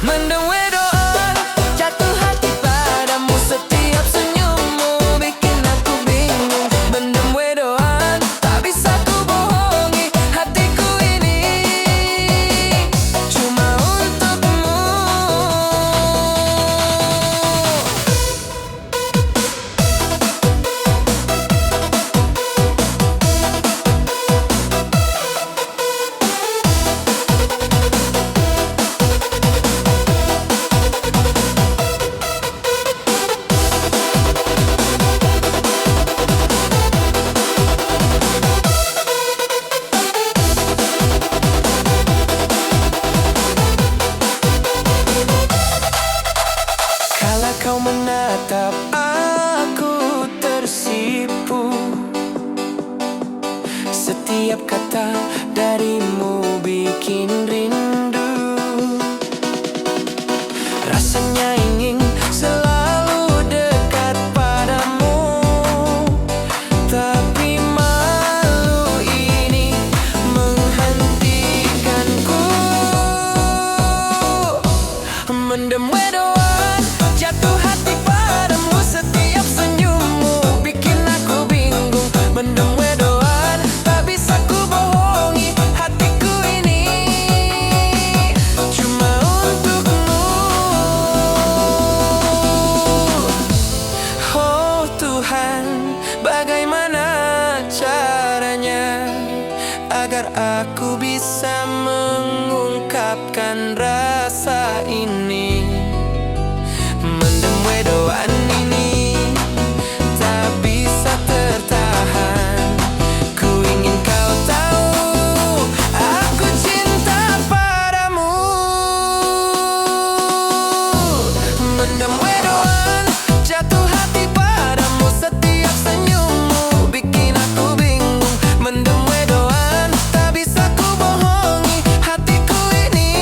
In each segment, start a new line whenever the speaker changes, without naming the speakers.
Mendem wedoan, jatuh hati padamu. Setiap senyummu bikin aku bingung. Mendem wedoan, tak bisa ku bohongi hatiku ini cuma untukmu. Kala kau menatap aku tersipu. Setiap kata darimu bikin rindu. Rasanya ingin selalu dekat padamu, tapi malu ini menghentikanku. Mendem wedoan, jatuh hati padamu. Setiap senyummu bikin aku bingung. Mendem wedoan, tak bisa ku bohongi hatiku ini cuma untukmu. Oh Tuhan, bagaimana caranya agar aku bisa mengungkapkan rasa ini. Mendem wedoan ini tak bisa tertahan. Ku ingin kau tahu, aku cinta padamu. Mendem wedoan, jatuh hati padamu. Setiap senyummu bikin aku bingung. Mendem wedoan, tak bisa ku bohongi hatiku ini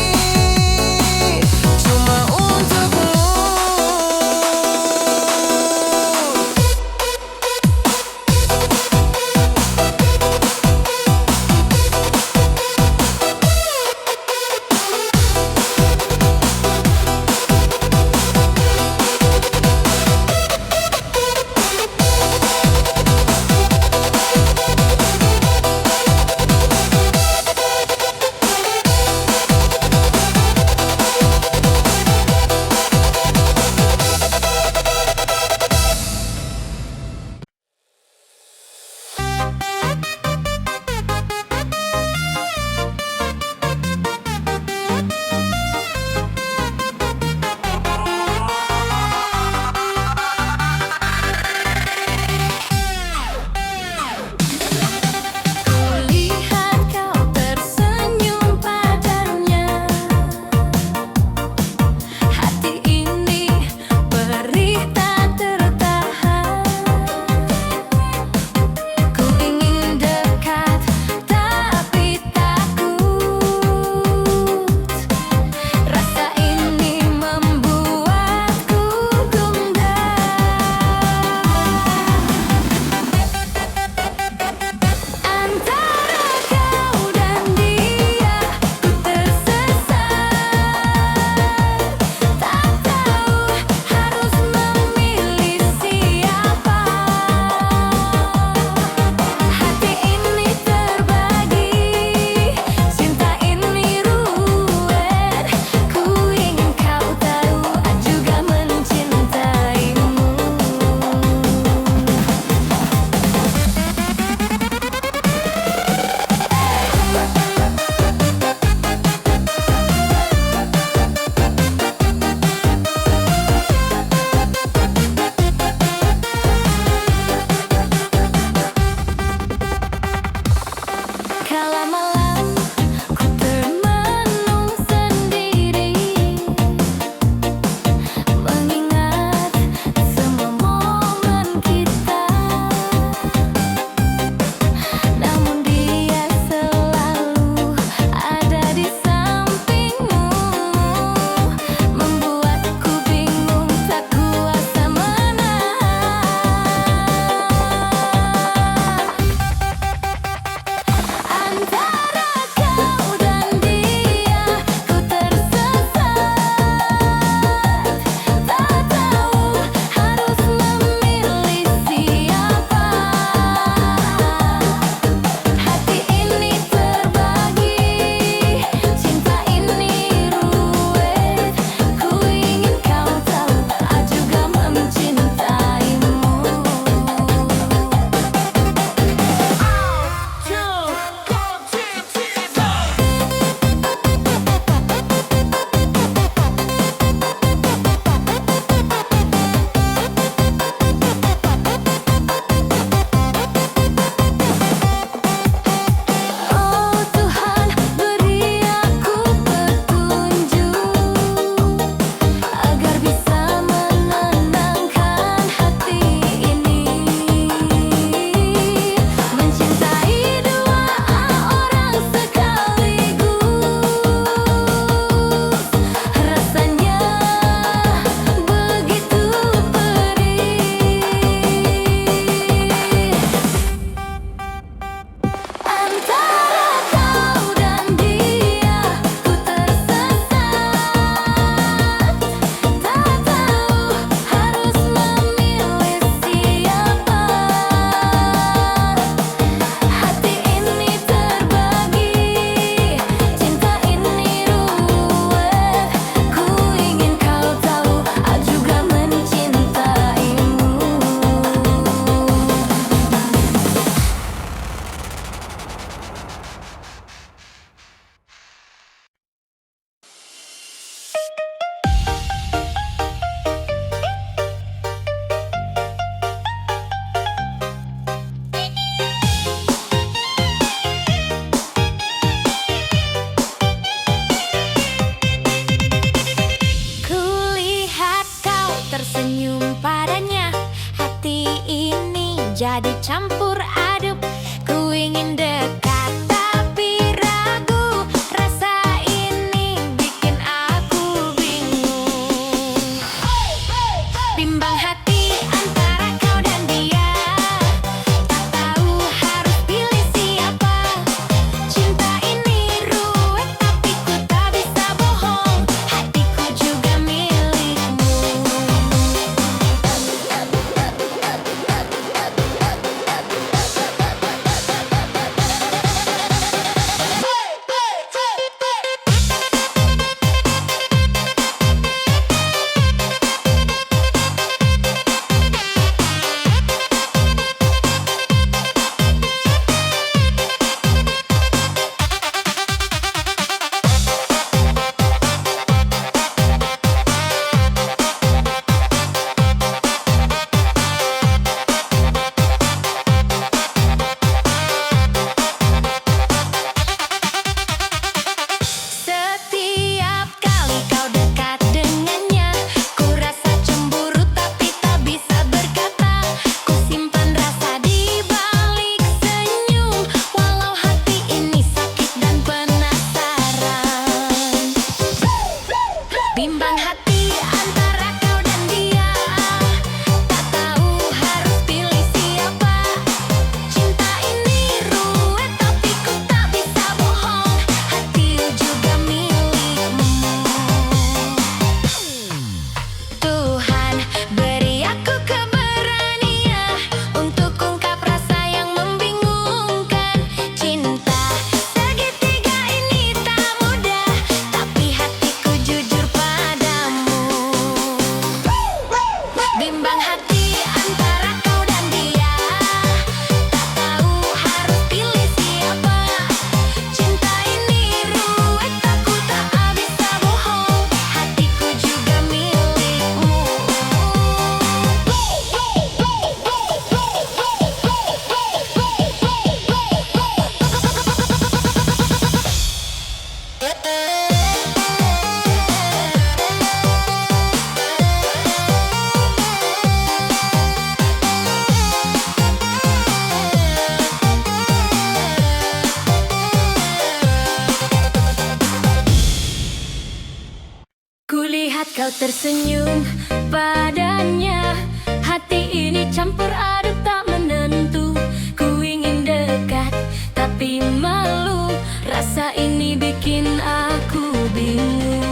Saat kau tersenyum padanya, hati ini campur aduk tak menentu. Ku ingin dekat tapi malu, rasa ini bikin aku bingung.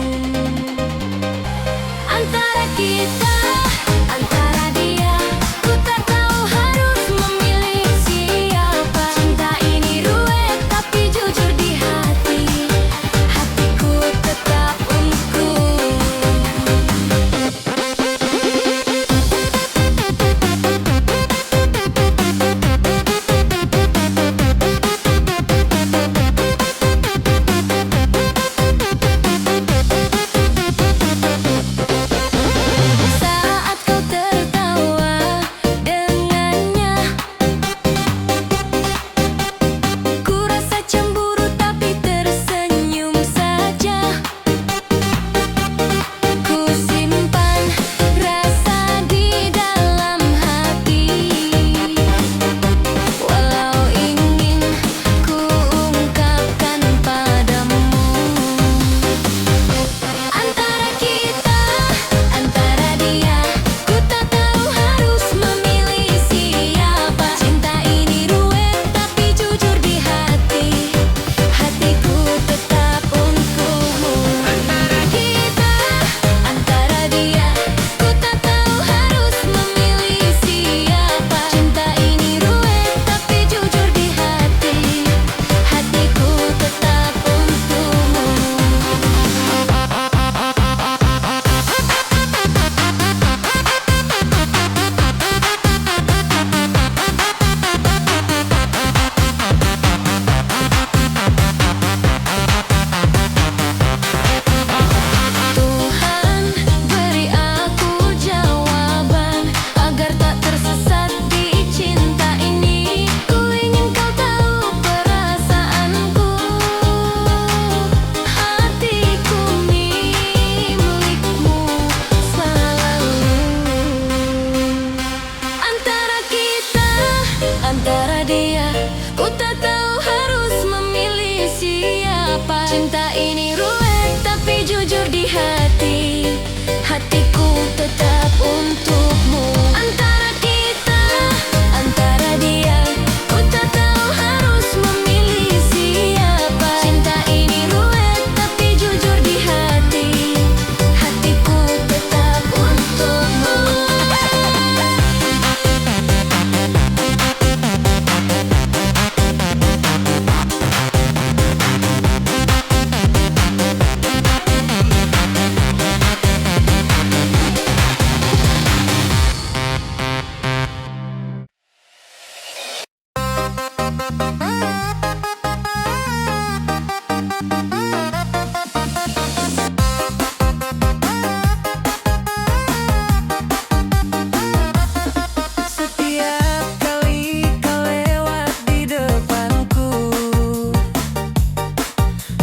Antara kita, antara dia, ku tak tahu harus memilih siapa. Cinta ini ruwet tapi jujur di hati, hatiku tetap untukmu. Saat kau tertawa dengannya, ku rasa cemburu tapi tersenyum saja. Ku simpan rasa di dalam hati, walau ingin ku ungkapkan padamu. Antara kita, antara dia, ku tak tahu harus memilih siapa. Cinta ini ruwet tapi jujur di hati, hatiku tetap untukmu. Antara kita, antara dia, ku tak tahu harus memilih siapa. Cinta ini ruwet tapi jujur di hati, hatiku tetap untukmu. Tuhan, beri aku jawaban agar tak tersesat di cinta ini. Ku ingin kau tahu perasaanku, hatiku milikmu selalu. Antara kita, antara dia, ku tak tahu harus memilih siapa. Cinta ini ruwet tapi jujur di hati, hatiku tetap untukmu. Antara kita, antara dia, ku tak tahu harus memilih siapa. Cinta ini ruwet tapi jujur di hati, hatiku tetap untukmu.
Setiap kali kau lewat di depanku,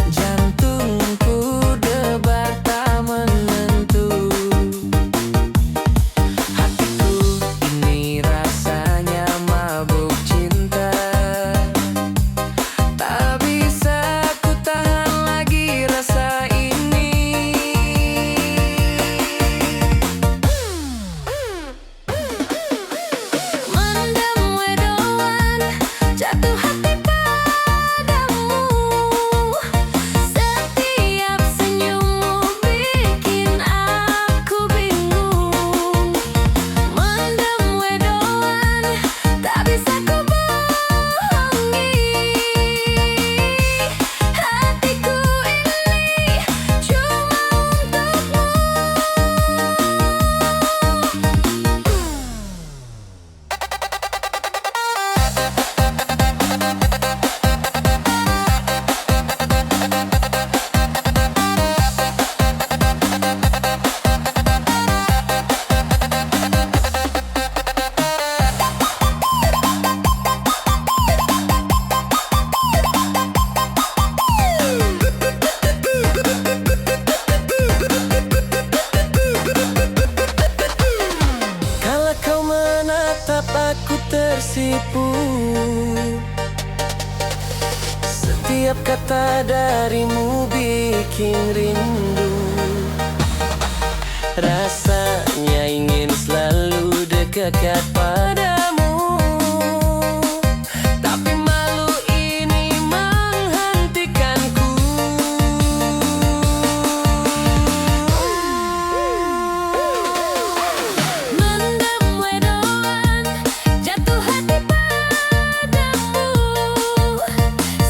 jantungku debar tak menentu. Hatiku ini rasanya mabuk cinta, tak bisa ku tahan lagi rasa ini. Mendem wedoan, jatuh hati padamu. Setiap senyummu bikin aku bingung. Mendem wedoan, tak bisa ku bohongi. Hatiku ini cuma untukmu. Kala kau menatap aku tersipu, setiap kata darimu bikin rindu. dekat padamu, tapi malu ini menghentikanku.
Mendem wedoan, jatuh hati padamu.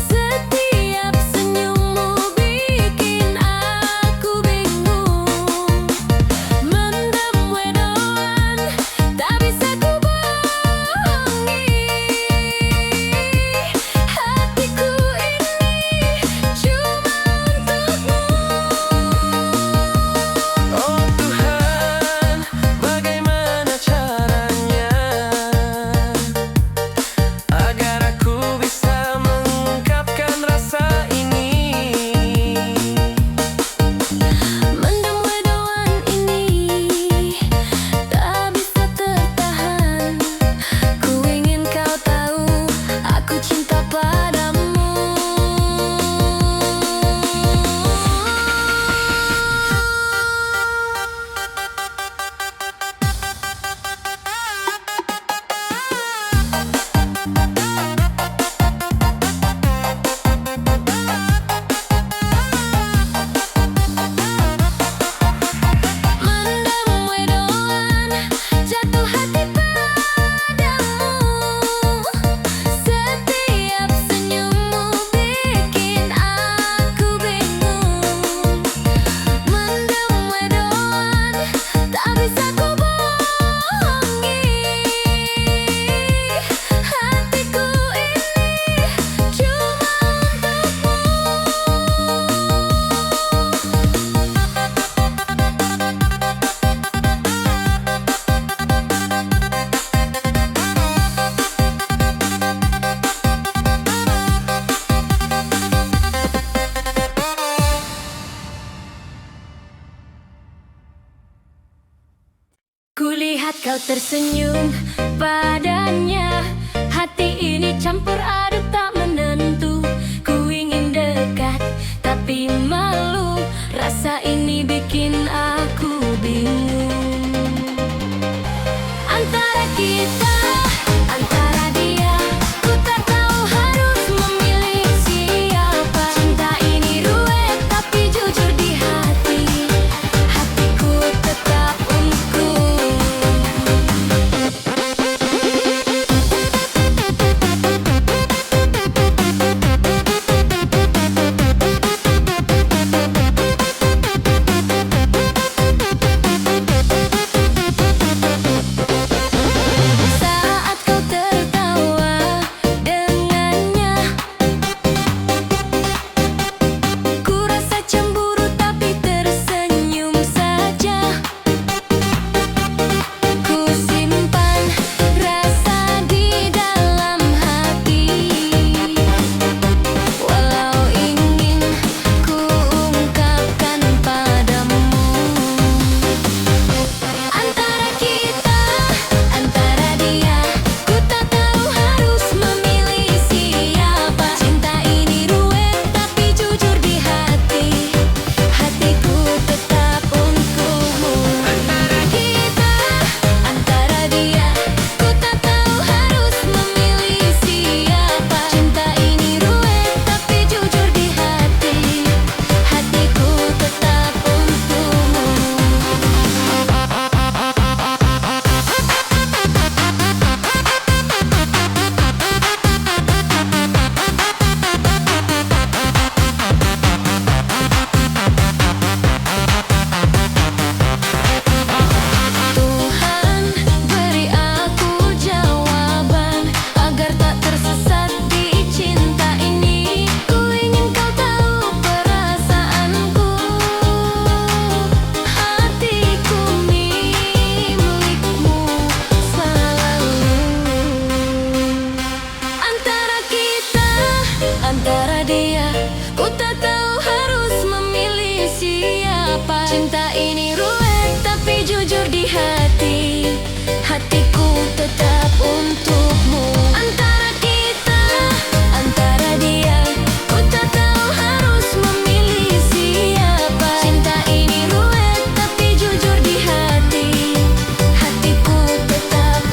Setiap senyummu bikin aku bingung. Mendem wedoan, tak bisa ku bohongi. Hatiku ini cuma untukmu.
Oh Tuhan, bagaimana caranya agar aku bisa mengungkapkan rasa ini?
Mendem wedoan ini tak bisa tertahan. Ku ingin kau tahu aku cinta padamu. Mendem wedoan, jatuh hati padamu. Setiap senyummu bikin aku bingung. Mendem wedoan, tak bisa ku bohongi. Hatiku ini cuma Kulihat kau tersenyum padanya. Hati ini campur aduk tak menentu. Ku ingin dekat tapi malu. Rasa ini bikin aku bingung. Antara kita, antara dia, ku tak tahu harus memilih siapa. Cinta ini ruwet tapi jujur di hati. Hatiku tetap untukmu. Saat kau tertawa dengannya, ku rasa cemburu tapi tersenyum saja. Ku simpan rasa di dalam hati, walau ingin ku ungkapkan padamu. Antara kita, antara dia, ku tak tahu harus memilih siapa. Cinta ini ruwet tapi jujur di hati. Hatiku tetap untukmu. Antara kita, antara dia, ku tak tahu harus memilih siapa. Cinta ini ruwet tapi jujur di hati. Hatiku tetap untukmu. Tuhan, beri aku jawaban agar tak tersesat di cinta ini. Ku ingin kau tahu perasaanku. Hatiku milikmu selalu. Antara kita, antara dia, ku tak tahu harus memilih siapa. Cinta ini ruwet tapi jujur di hati. Hatiku tetap untukmu. Antara kita, antara dia, ku tak tahu harus memilih siapa. Cinta ini ruwet tapi jujur di hati. Hatiku tetap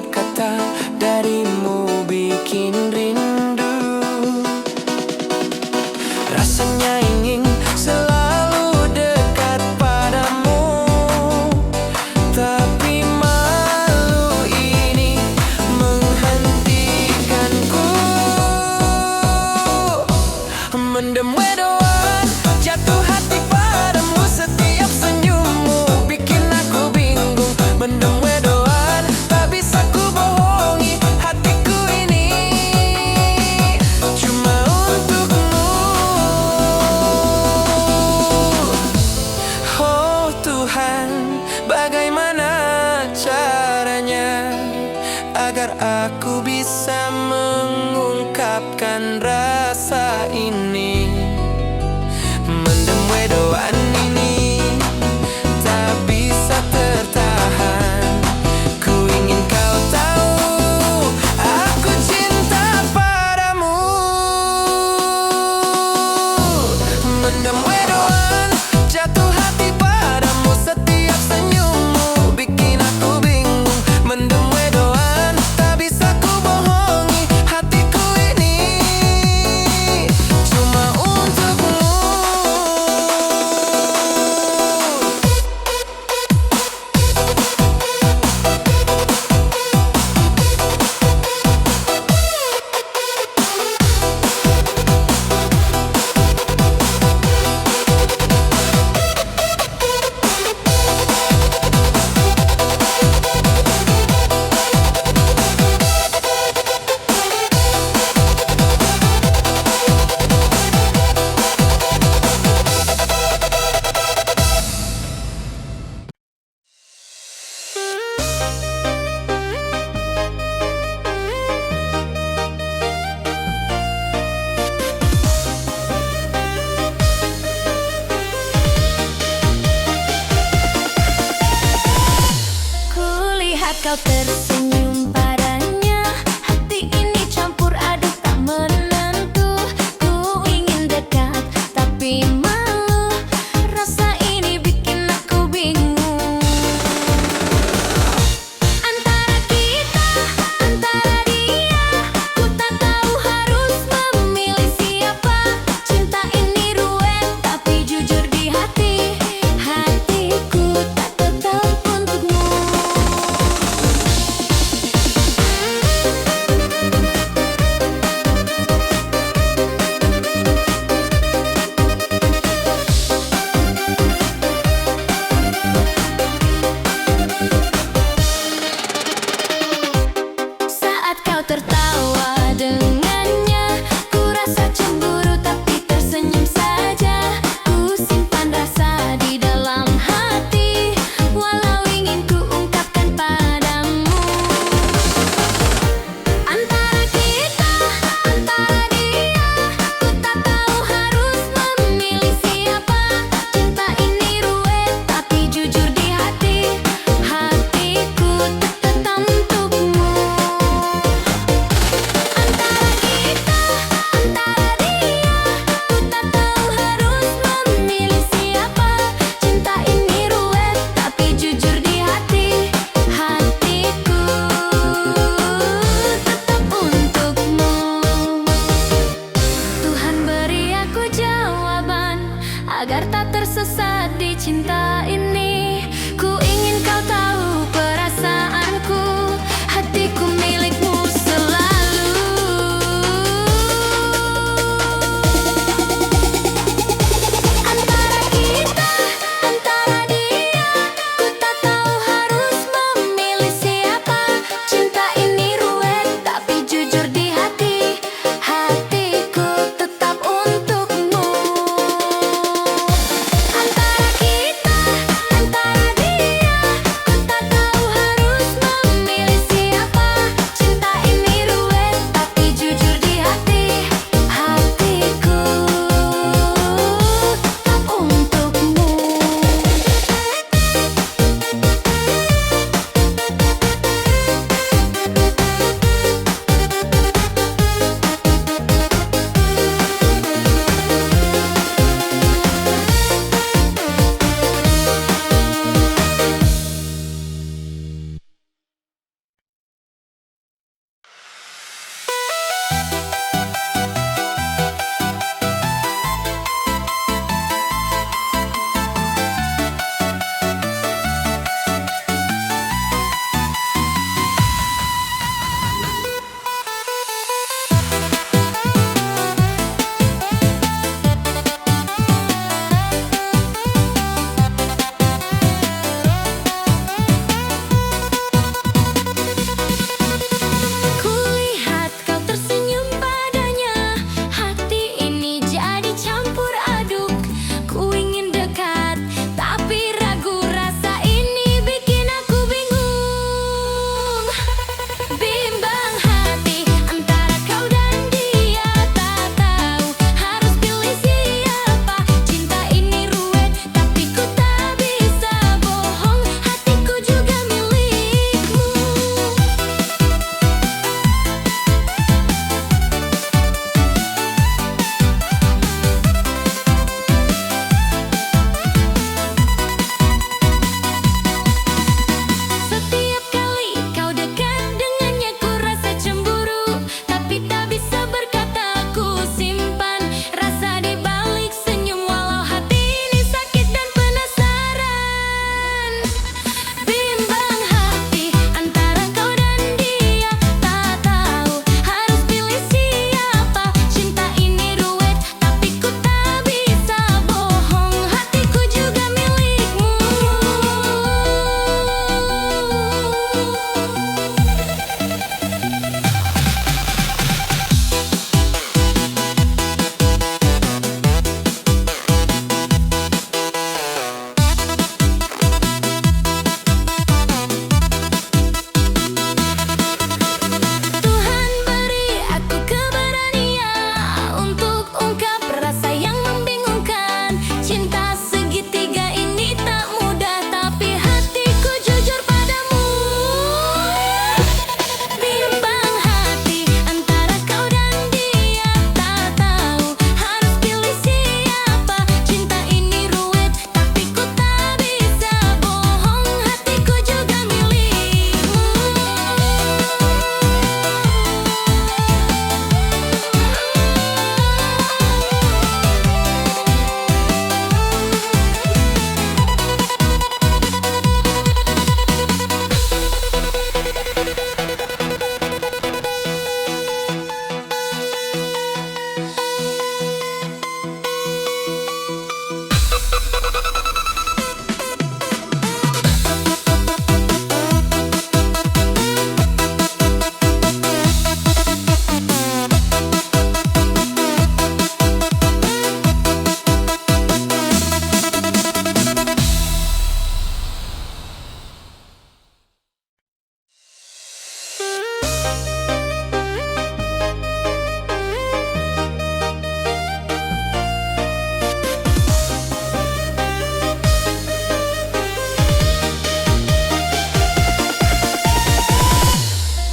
setiap kata darimu bikin rindu. Rasanya ingin selalu dekat padamu, tapi malu ini menghentikanku. Mendem wedoan, jatuh hati padamu, setiap senyummu bikin aku bingung. Mendem wedoan, tak bisa ku bohongi hatiku ini cuma untukmu. Oh Tuhan, bagaimana caranya agar aku bisa mengungkapkan rasa ini? Mendem wedoan ini tak bisa tertahan. Ku ingin kau tahu, aku cinta padamu. Mendem wedoan, jatuh hati padamu, setiap senyummu bikin aku bingung. Mendem wedoan, tak bisa ku bohongi hatiku ini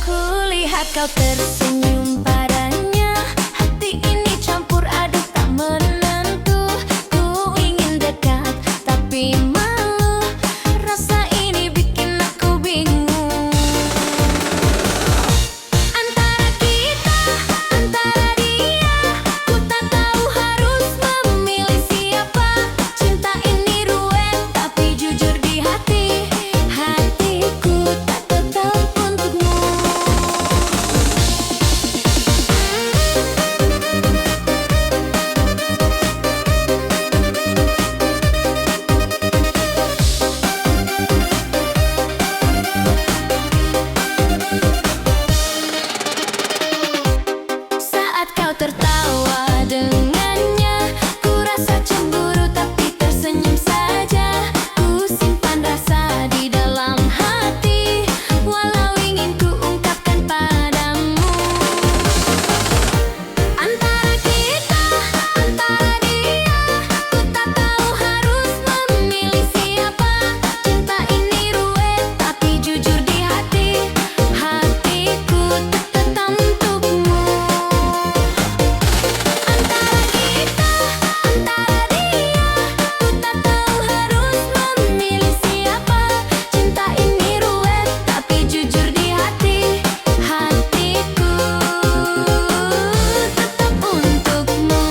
Kulihat kau tersenyum padanya, hati ini campur aduk tak menentu. Ku ingin dekat tapi malu, rasa ini bikin aku bingung. Antara kita, antara dia, ku tak tahu harus memilih siapa. Cinta ini ruwet tapi jujur di hati, hatiku tak tetap untukmu. Saat kau tertawa dengannya, ku rasa cemburu tapi tersenyum saja. Ku simpan rasa di dalam hati, walau ingin ku ungkapkan padamu. Antara kita, antara dia, ku tak tahu harus memilih siapa. Cinta ini ruwet tapi jujur di hati, hatiku tetap untukmu. Antara kita, antara dia, ku tak tahu harus memilih siapa. Cinta ini ruwet tapi jujur di hati, hatiku tetap untukmu.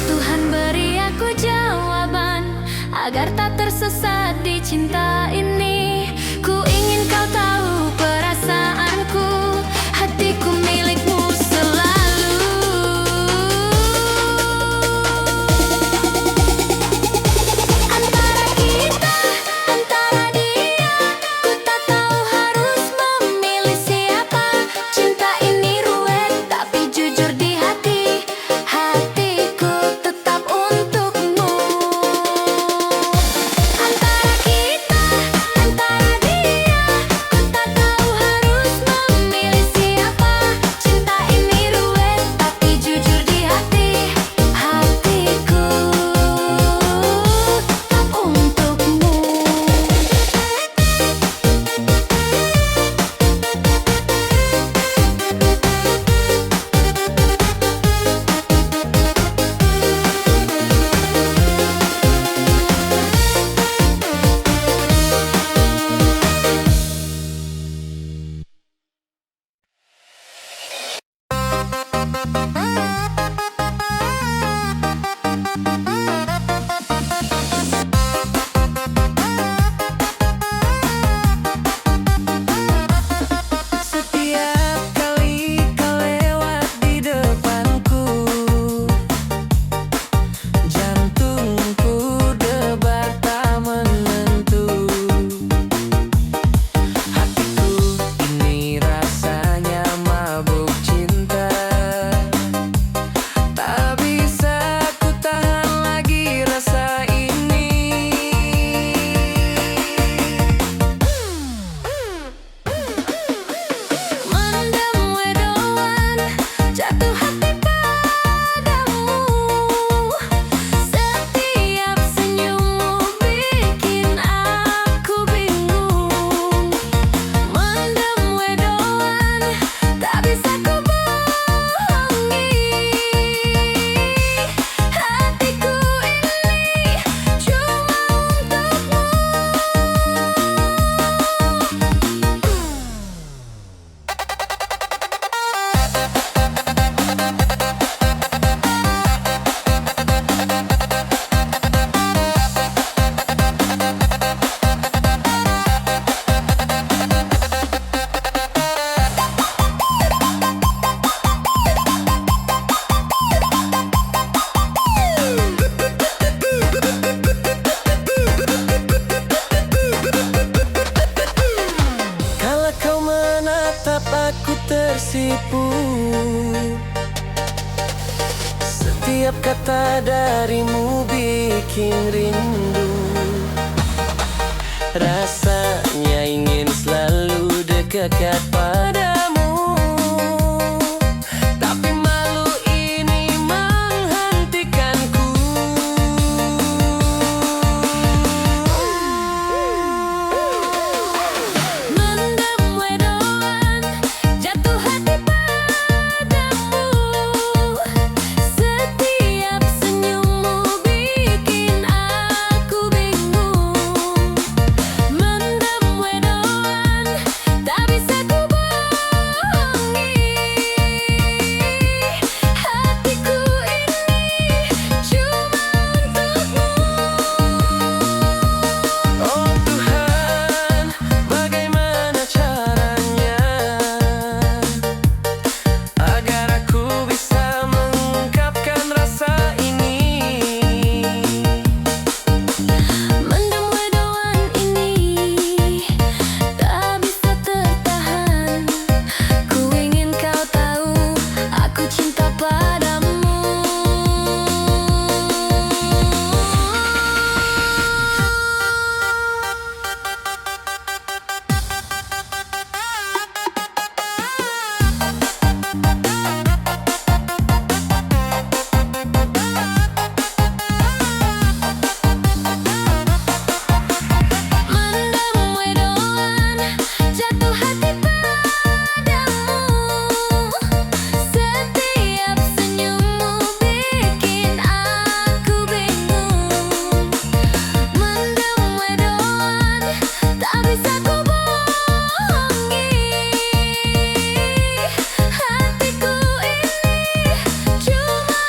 Tuhan beri aku jawaban agar tak tersesat di cinta ini. Ku ingin kau tahu perasaanku, hatiku milikmu selalu. Antara kita, antara dia, ku tak tahu harus memilih siapa. Cinta ini ruwet tapi jujur di hati, hatiku tetap untukmu. Antara kita, antara dia, ku tak tahu harus memilih siapa. Cinta ini ruwet tapi jujur di hati, hatiku tetap untukmu.
Setiap kali kau lewat di depanku, jantungku debar tak menentu. Hatiku ini rasanya mabuk cinta, tak bisa ku tahan lagi rasa ini.
Mendem wedoan, jatuh hati padamu. Setiap senyummu bikin aku bingung. Mendem wedoan, tak bisa ku bohongi. Hatiku ini cuma untukmu.
Kalau kau menatap aku tersipu, setiap kata darimu bikin rindu. Rasanya ingin selalu dekat mendekat padamu. Tapi malu ini menghentikanku.
Mendem wedoan, jatuh hati padamu. Setiap senyummu bikin aku bingung. Mendem wedoan, tak bisa ku bohongi. Hatiku ini cuma untukmu.
Oh Tuhan, bagaimana caranya agar aku bisa mengungkapkan rasa ini?
Mendem wedoan ini tak bisa tertahan. Ku ingin kau tahu aku cinta padamu. Mendem wedoan, jatuh hati padamu. Setiap senyummu bikin aku bingung. Mendem wedoan, tak bisa ku bohongi. Hatiku ini cuma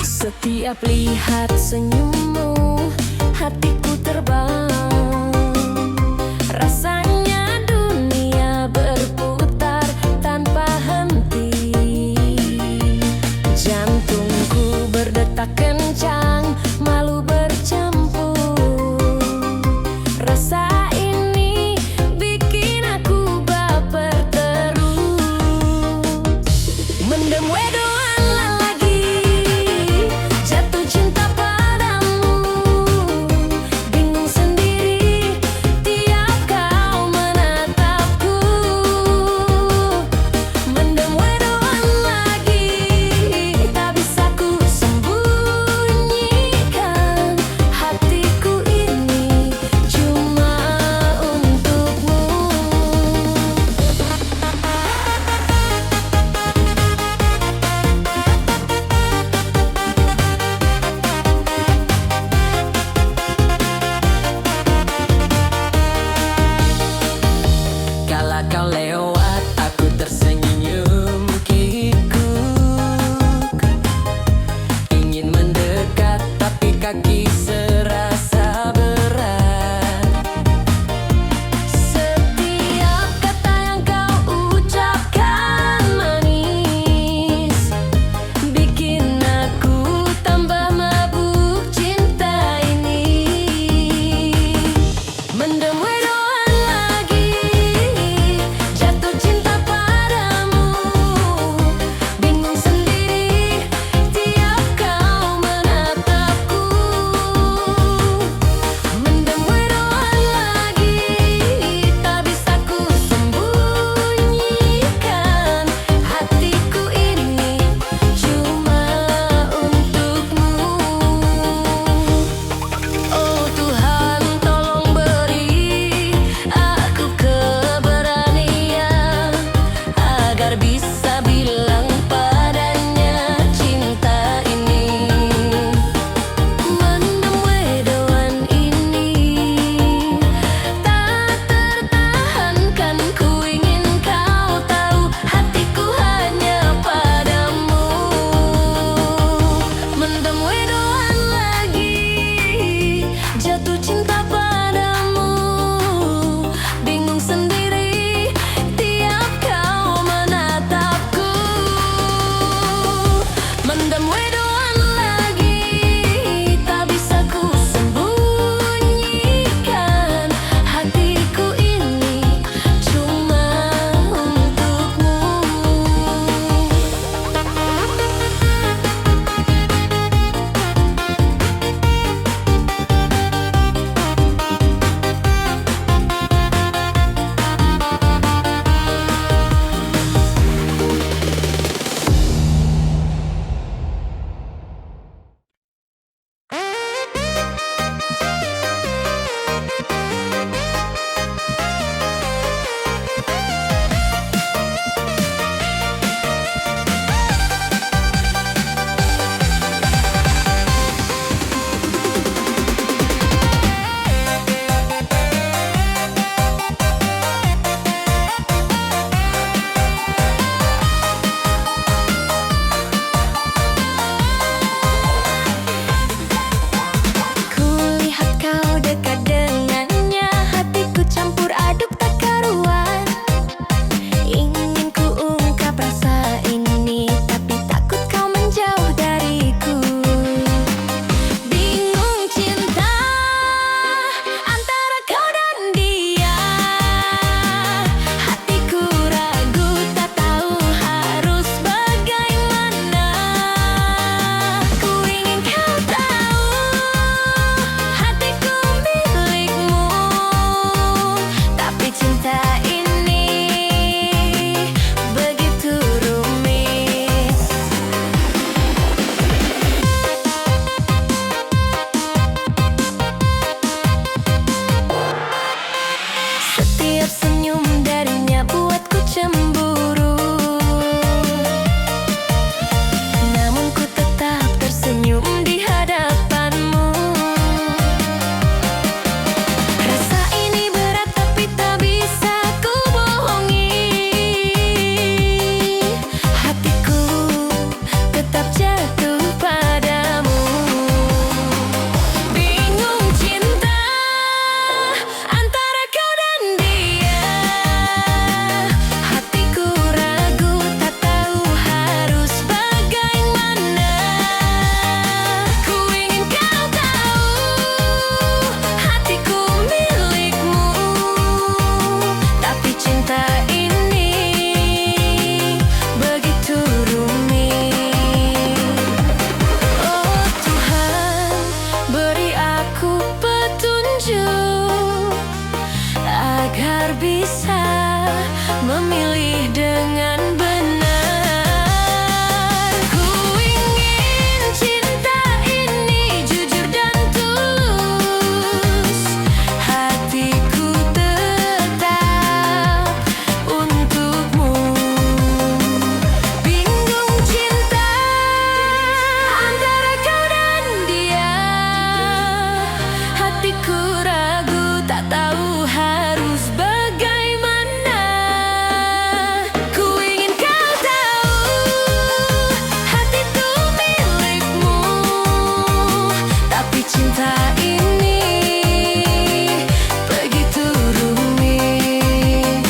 setiap lihat senyummu, hatiku terbang. Rasanya dunia berputar tanpa henti. Jantungku berdetak kencang, malu bercampur. Rasa ini bikin aku baper terus. Mendem wedoan lagi, jatuh cinta padamu. petunjuk agar bisa memilih dengan benar. Ku ingin cinta ini jujur dan tulus, hatiku tetap untukmu. Bingung cinta antara kau dan dia, hatiku ragu tak tahu harus bagaimana. Ku ingin kau tahu hatiku milikmu, tapi cinta ini begitu rumit.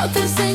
kau tersenyum.